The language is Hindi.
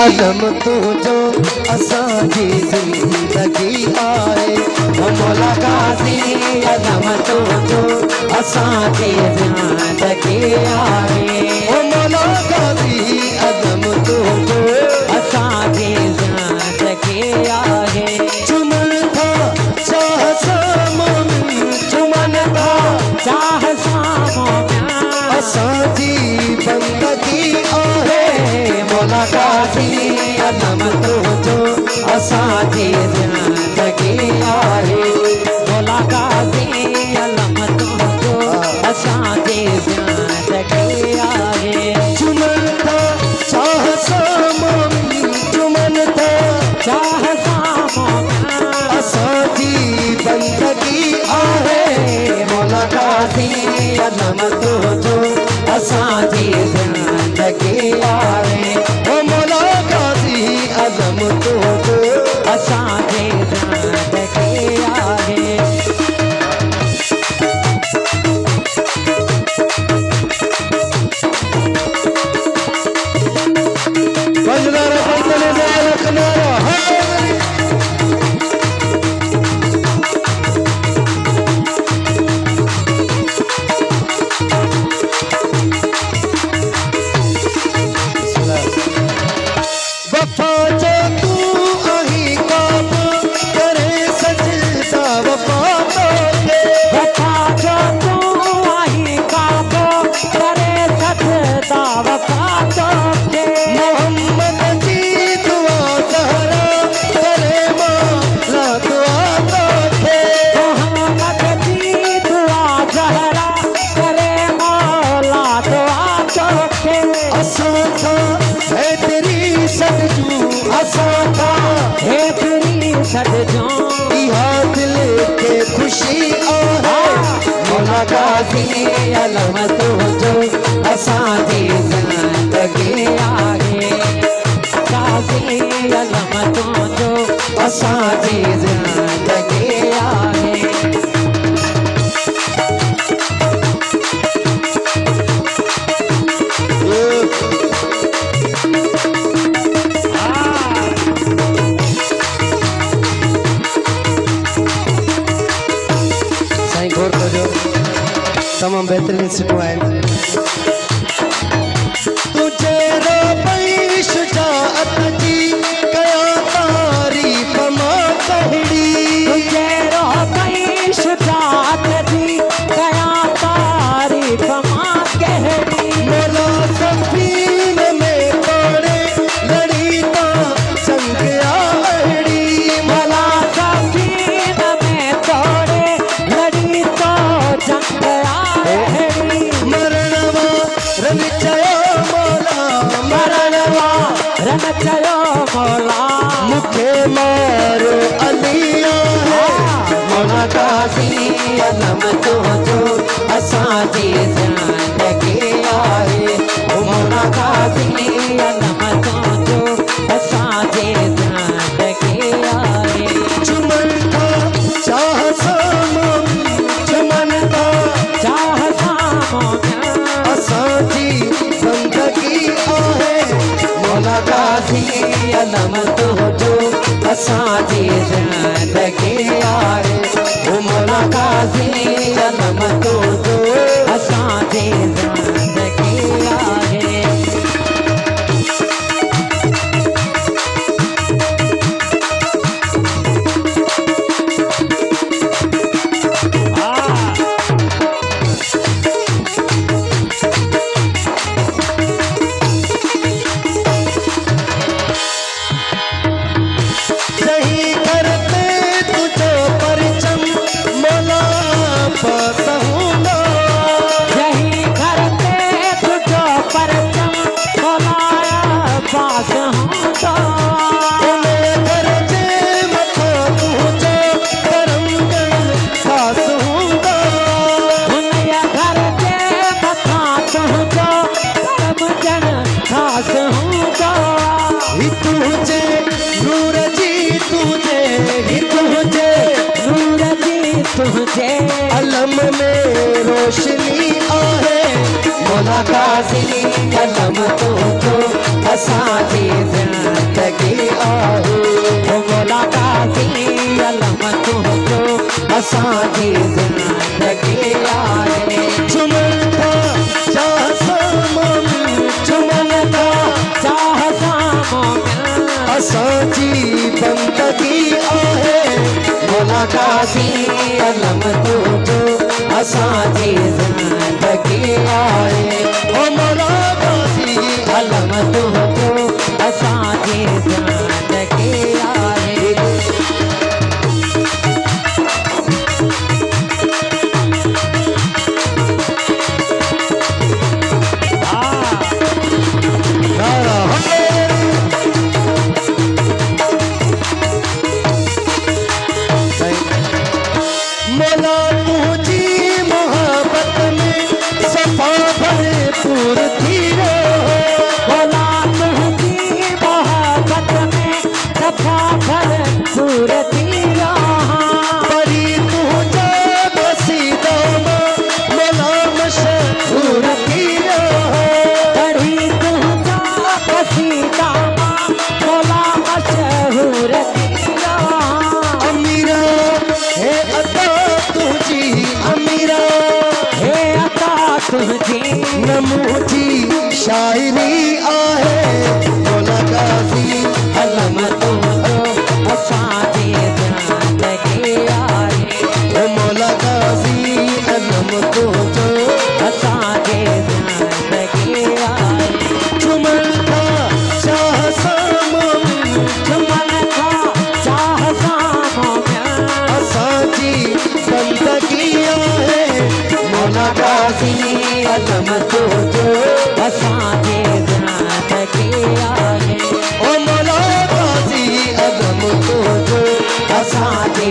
अज़म तुझो असांजी ज़िंदगी आहे ओ मौला गाज़ी अज़म तुझो असांजी ज़िंदगी आहे ओ मौला गाज़ी अज़म तुझो असांजी ज़िंदगी आहे चुमन था चाह सामों चुमन था चाह सामों असांजी बंदगी आहे मौला गाज़ी अज़म तुझो असांजी ज़िंदगी आहे मौला गाज़ी अज़म तुझो असांजी ज़िंदगी आहे चुमन था चाह सामों चुमन था चाह सामों असांजी बंदगी आहे मौला गाज़ी अज़म तुझो असांजी ज़िंदगी आहे ओ मौला गाज़ी अज़म तुझो असांजी ज़िंदगी आहे बंजदारा बंदने से लखनारा खुशी मौला गाज़ी अज़म तुझो असांजी ज़िंदगी आहे गाज़ी अज़म तुझो असांजी ज़िंदगी आहे तमाम बेहतरीन सिटो आहिनि तुझे रबई शुजाअत जी कया तारीफ़ मां कहड़ी तुझे रबई शुजाअत जी कया तारीफ़ मां कहड़ी मौला सफ़ीन में पड़े लड़ी ता संग आहड़ी मौला सफ़ीन में पड़े लड़ी तो जंग रन चयो मौला मुखे मारो अलिया मौला गाज़ी अज़म तुझो असांजी ज़िंदगी आहे ओ मौला गाज़ी अज़म तुझो असांजी ज़िंदगी आहे चुमन था चाह सामों चुमन था चाह सामों असांजी ज़िंदगी आहे मौला गाज़ी अज़म तुझो असांजी ज़िंदगी आहे ओ मौला गाज़ी अज़म तुझो असांजी ज़िंदगी आहे तुझे अलम में रोशनी आहे मौला गाज़ी अलम तुझो असांजी असांजी ज़िंदगी आहे चुमन था चाह सामों चुमन था चाह सामों असांजी बंदगी आहे मौला गाज़ी अलम तुझो असांजी ज़िंदगी आहे ओ मौला गाज़ी अलम तुझो असांजी ज़िंदगी आहे नमूजी शायरी आहे मौला गाज़ी अलम तुझो असांजी ज़िंदगी आहे ओ मौला गाज़ी अलम तुझो असांजी ज़िंदगी आहे चुमन था चाह सामों चुमन था चाह सामों असांजी बंदगी आहे मौला गाज़ी अलम तुझो असांजी ज़िंदगी आहे ओ मौला गाज़ी अलम तुझो असांजी